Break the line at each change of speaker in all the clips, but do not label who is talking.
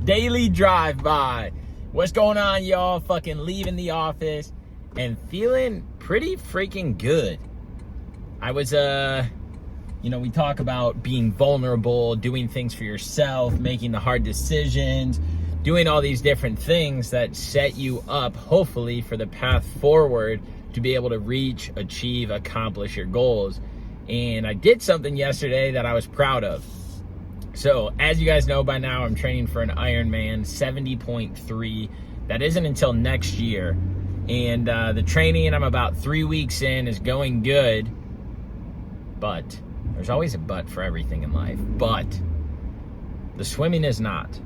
Daily drive-by. What's going on, y'all? Fucking leaving the office and feeling pretty freaking good. I was, we talk about being vulnerable, doing things for yourself, making the hard decisions, doing all these different things that set you up, hopefully, for the path forward to be able to reach, achieve, accomplish your goals. And I did something yesterday that I was proud of. So, as you guys know by now, I'm training for an Ironman 70.3. That isn't until next year. And the training, I'm about 3 weeks in, is going good. But, there's always a but for everything in life. But, the swimming is not.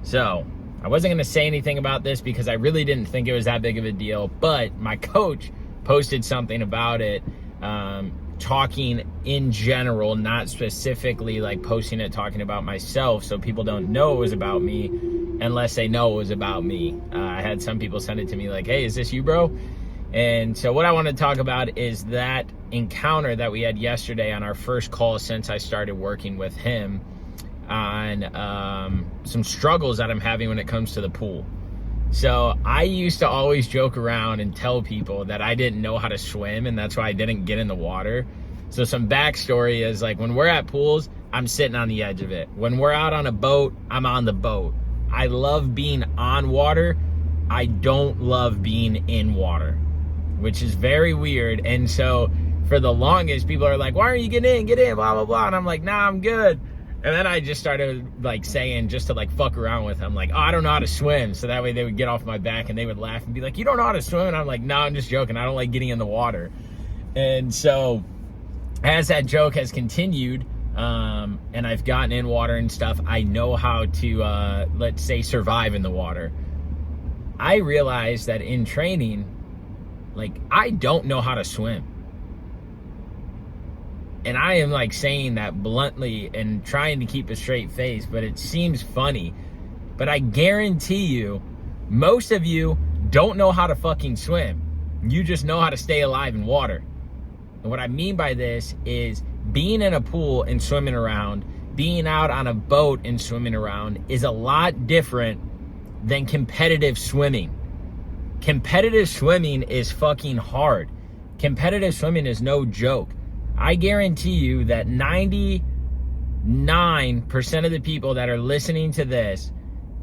So, I wasn't going to say anything about this because I really didn't think it was that big of a deal. But, my coach posted something about it. Talking in general, not specifically like posting it talking about myself, so people don't know it was about me unless they know it was about me. I had some people send it to me like, hey, is this you, bro? And so what I want to talk about is that encounter that we had yesterday on our first call since I started working with him on some struggles that I'm having when it comes to the pool. So I used to always joke around and tell people that I didn't know how to swim, and that's why I didn't get in the water. So some backstory is, like, when we're at pools, I'm sitting on the edge of it. When we're out on a boat, I'm on the boat. I love being on water. I don't love being in water, which is very weird. And so for the longest, people are like, why aren't you getting in? Get in, blah, blah, blah. And I'm like, nah, I'm good. And then I just started like saying, just to like fuck around with them, like, oh, I don't know how to swim. So that way they would get off my back and they would laugh and be like, you don't know how to swim? And I'm like, no, I'm just joking. I don't like getting in the water. And so as that joke has continued, and I've gotten in water and stuff, I know how to, let's say, survive in the water. I realized that in training, like, I don't know how to swim. And I am like saying that bluntly and trying to keep a straight face, but it seems funny. But I guarantee you, most of you don't know how to fucking swim. You just know how to stay alive in water. And what I mean by this is being in a pool and swimming around, being out on a boat and swimming around is a lot different than competitive swimming. Competitive swimming is fucking hard. Competitive swimming is no joke. I guarantee you that 99% of the people that are listening to this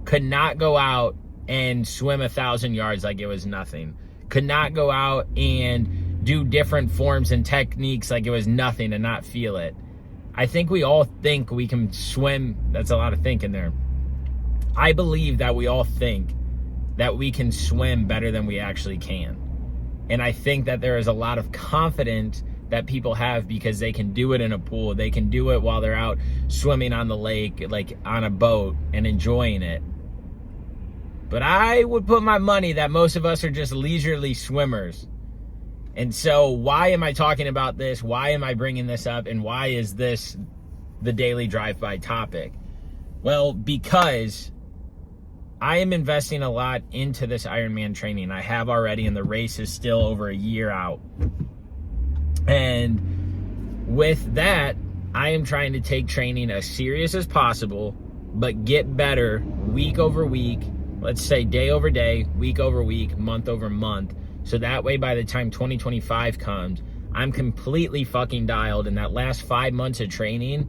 could not go out and swim 1,000 yards like it was nothing. Could not go out and do different forms and techniques like it was nothing and not feel it. I think we all think we can swim. That's a lot of thinking there. I believe that we all think that we can swim better than we actually can. And I think that there is a lot of confidence that people have because they can do it in a pool. They can do it while they're out swimming on the lake, like on a boat, and enjoying it. But I would put my money that most of us are just leisurely swimmers. And so why am I talking about this? Why am I bringing this up? And why is this the daily drive-by topic? Well, because I am investing a lot into this Ironman training. I have already, and the race is still over a year out. And with that, I am trying to take training as serious as possible, but get better week over week, let's say day over day, week over week, month over month. So that way, by the time 2025 comes, I'm completely fucking dialed. And that last 5 months of training,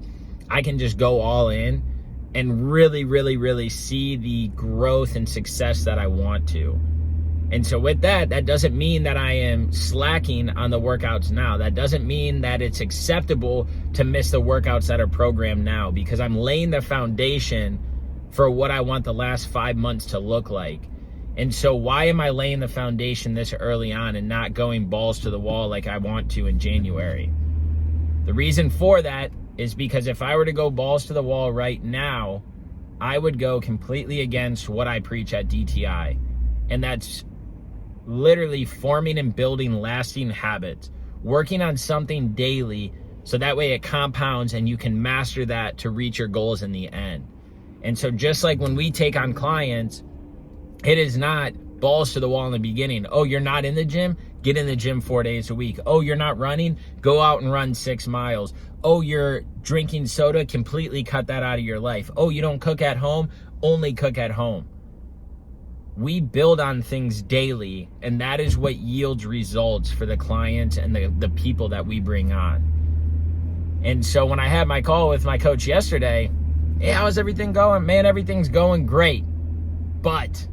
I can just go all in and really, really, really see the growth and success that I want to. And so with that, that doesn't mean that I am slacking on the workouts now. That doesn't mean that it's acceptable to miss the workouts that are programmed now, because I'm laying the foundation for what I want the last 5 months to look like. And so why am I laying the foundation this early on and not going balls to the wall like I want to in January? The reason for that is because if I were to go balls to the wall right now, I would go completely against what I preach at DTI. And that's literally forming and building lasting habits, working on something daily so that way it compounds and you can master that to reach your goals in the end. And so just like when we take on clients, it is not balls to the wall in the beginning. Oh, you're not in the gym? Get in the gym 4 days a week. Oh, you're not running? Go out and run 6 miles. Oh, you're drinking soda? Completely cut that out of your life. Oh, you don't cook at home? Only cook at home. We build on things daily, and that is what yields results for the clients and the people that we bring on. And so when I had my call with my coach yesterday, hey, how's everything going? Man, everything's going great. But,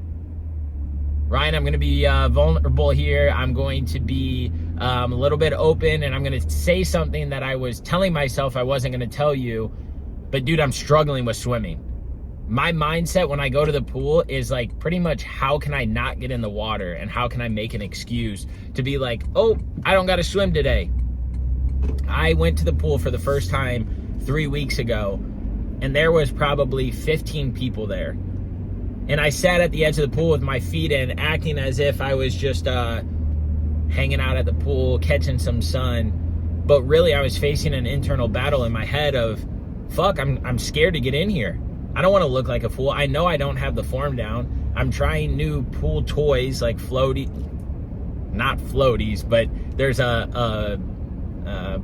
Ryan, I'm going to be vulnerable here. I'm going to be a little bit open, and I'm going to say something that I was telling myself I wasn't going to tell you. But, dude, I'm struggling with swimming. My mindset when I go to the pool is like pretty much how can I not get in the water and how can I make an excuse to be like, oh, I don't got to swim today. I went to the pool for the first time 3 weeks ago, and there was probably 15 people there. And I sat at the edge of the pool with my feet in, acting as if I was just hanging out at the pool, catching some sun. But really, I was facing an internal battle in my head of, fuck, I'm scared to get in here. I don't want to look like a fool. I know I don't have the form down. I'm trying new pool toys like not floaties, but there's a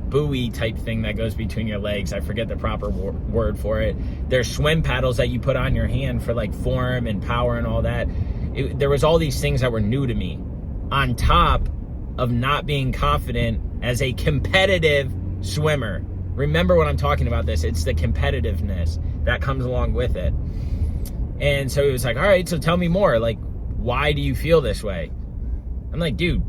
buoy type thing that goes between your legs. I forget the proper word for it. There's swim paddles that you put on your hand for like form and power and all that. There was all these things that were new to me, on top of not being confident as a competitive swimmer. Remember when I'm talking about this, it's the competitiveness that comes along with it. And so he was like, all right, so tell me more. Like, why do you feel this way? I'm like, dude,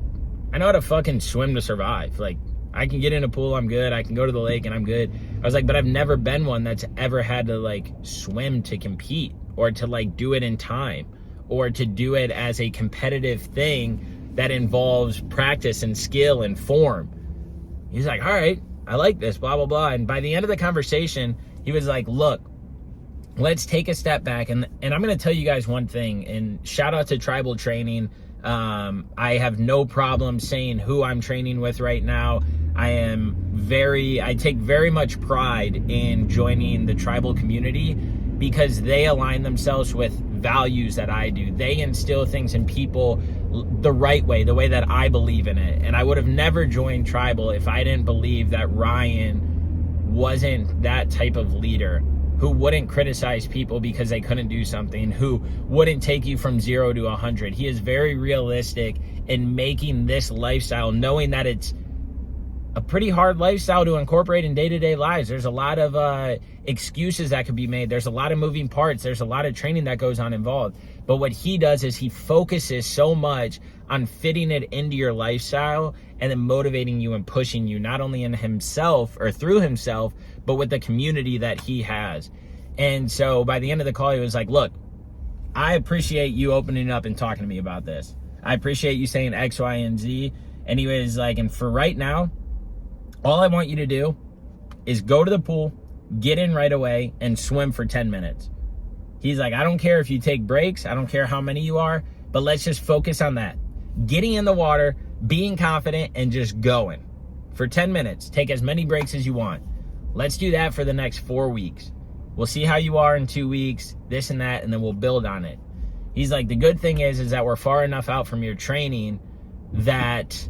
I know how to fucking swim to survive. Like, I can get in a pool, I'm good. I can go to the lake and I'm good. I was like, but I've never been one that's ever had to like swim to compete or to like do it in time or to do it as a competitive thing that involves practice and skill and form. He's like, all right, I like this, blah, blah, blah. And by the end of the conversation, he was like, look, let's take a step back. And I'm going to tell you guys one thing, and shout out to Tribal Training. I have no problem saying who I'm training with right now. I take very much pride in joining the tribal community because they align themselves with values that I do. They instill things in people the right way, the way that I believe in it. And I would have never joined tribal if I didn't believe that Ryan wasn't that type of leader who wouldn't criticize people because they couldn't do something, who wouldn't take you from 0 to 100. He is very realistic in making this lifestyle, knowing that it's a pretty hard lifestyle to incorporate in day-to-day lives. There's a lot of excuses that could be made. There's a lot of moving parts. There's a lot of training that goes on involved. But what he does is he focuses so much on fitting it into your lifestyle and then motivating you and pushing you, not only in himself or through himself, but with the community that he has. And so by the end of the call, he was like, look, I appreciate you opening up and talking to me about this. I appreciate you saying X, Y, and Z. And he was like, and for right now, all I want you to do is go to the pool, get in right away, and swim for 10 minutes. He's like, I don't care if you take breaks. I don't care how many you are, but let's just focus on that. Getting in the water, being confident, and just going. For 10 minutes, take as many breaks as you want. Let's do that for the next 4 weeks. We'll see how you are in 2 weeks, this and that, and then we'll build on it. He's like, the good thing is that we're far enough out from your training that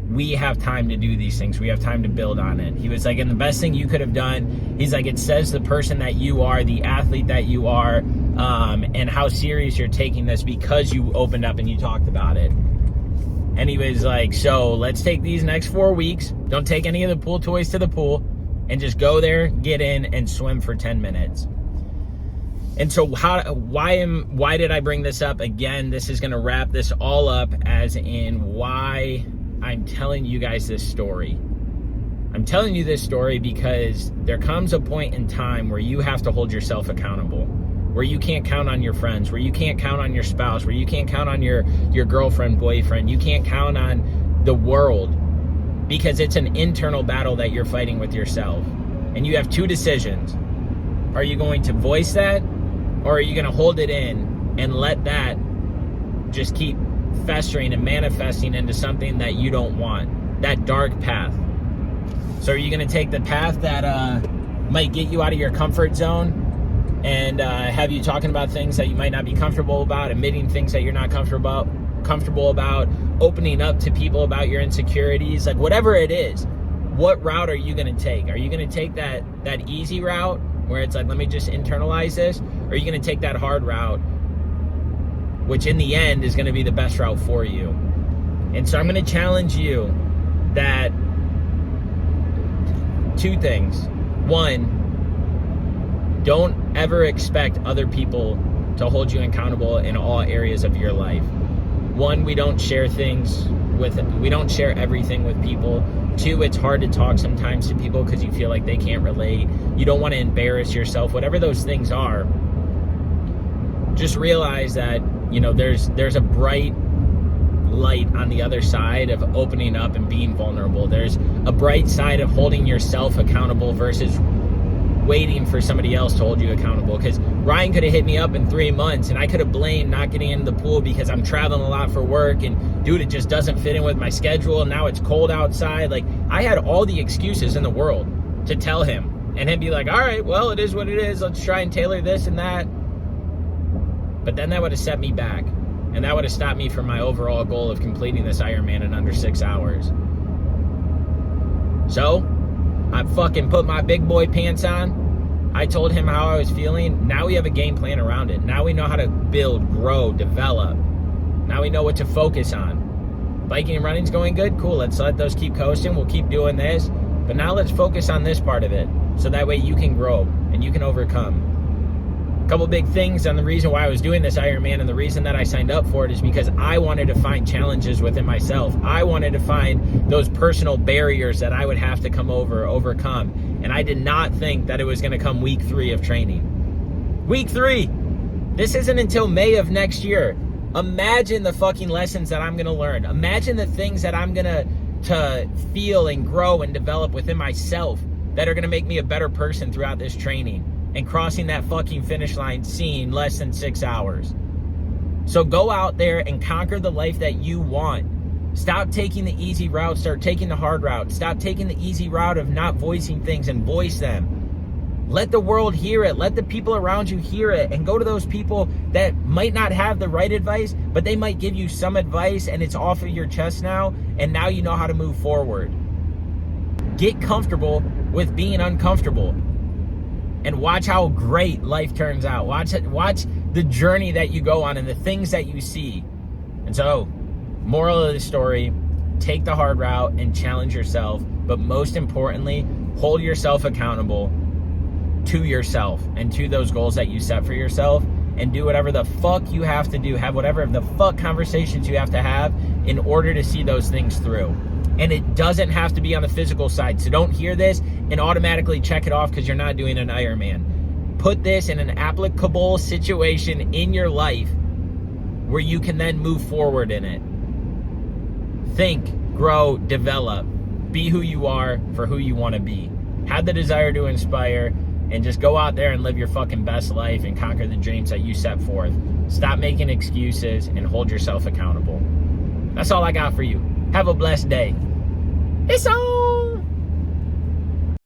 we have time to do these things. We have time to build on it. He was like, and the best thing you could have done, he's like, it says the person that you are, the athlete that you are, and how serious you're taking this because you opened up and you talked about it. And he was like, so let's take these next 4 weeks. Don't take any of the pool toys to the pool and just go there, get in, and swim for 10 minutes. And so why did I bring this up? Again, this is going to wrap this all up as in why I'm telling you guys this story. I'm telling you this story because there comes a point in time where you have to hold yourself accountable, where you can't count on your friends, where you can't count on your spouse, where you can't count on your girlfriend, boyfriend. You can't count on the world because it's an internal battle that you're fighting with yourself. And you have two decisions. Are you going to voice that, or are you going to hold it in and let that just keep festering and manifesting into something that you don't want, that dark path? So are you going to take the path that might get you out of your comfort zone and have you talking about things that you might not be comfortable about, admitting things that you're not comfortable about, opening up to people about your insecurities, like whatever it is, what route are you going to take? Are you going to take that easy route where it's like, let me just internalize this? Or are you going to take that hard route, which in the end is going to be the best route for you? And so I'm going to challenge you that 2 things. 1, don't ever expect other people to hold you accountable in all areas of your life. 1, we don't share everything with people. 2, it's hard to talk sometimes to people because you feel like they can't relate. You don't want to embarrass yourself. Whatever those things are, just realize that, you know, there's a bright light on the other side of opening up and being vulnerable. There's a bright side of holding yourself accountable versus waiting for somebody else to hold you accountable. Because Ryan could have hit me up in 3 months and I could have blamed not getting into the pool because I'm traveling a lot for work and dude, it just doesn't fit in with my schedule and now it's cold outside. Like, I had all the excuses in the world to tell him and he'd be like, all right, well, it is what it is. Let's try and tailor this and that. But then that would have set me back. And that would have stopped me from my overall goal of completing this Ironman in under 6 hours. So, I fucking put my big boy pants on. I told him how I was feeling. Now we have a game plan around it. Now we know how to build, grow, develop. Now we know what to focus on. Biking and running's going good? Cool, let's let those keep coasting. We'll keep doing this. But now let's focus on this part of it. So that way you can grow and you can overcome. A couple big things on the reason why I was doing this Ironman and the reason that I signed up for it is because I wanted to find challenges within myself. I wanted to find those personal barriers that I would have to overcome. And I did not think that it was going to come week 3 of training. Week 3! This isn't until May of next year. Imagine the fucking lessons that I'm going to learn. Imagine the things that I'm going to feel and grow and develop within myself that are going to make me a better person throughout this training. And crossing that fucking finish line seeing less than 6 hours. So go out there and conquer the life that you want. Stop taking the easy route, start taking the hard route. Stop taking the easy route of not voicing things and voice them. Let the world hear it. Let the people around you hear it. And go to those people that might not have the right advice, but they might give you some advice and it's off of your chest now, and now you know how to move forward. Get comfortable with being uncomfortable. And watch how great life turns out. Watch the journey that you go on and the things that you see. And so, moral of the story, take the hard route and challenge yourself. But most importantly, hold yourself accountable to yourself and to those goals that you set for yourself. And do whatever the fuck you have to do. Have whatever the fuck conversations you have to have in order to see those things through. And it doesn't have to be on the physical side. So don't hear this and automatically check it off because you're not doing an Ironman. Put this in an applicable situation in your life where you can then move forward in it. Think, grow, develop. Be who you are for who you want to be. Have the desire to inspire and just go out there and live your fucking best life and conquer the dreams that you set forth. Stop making excuses and hold yourself accountable. That's all I got for you. Have a blessed day. It's on.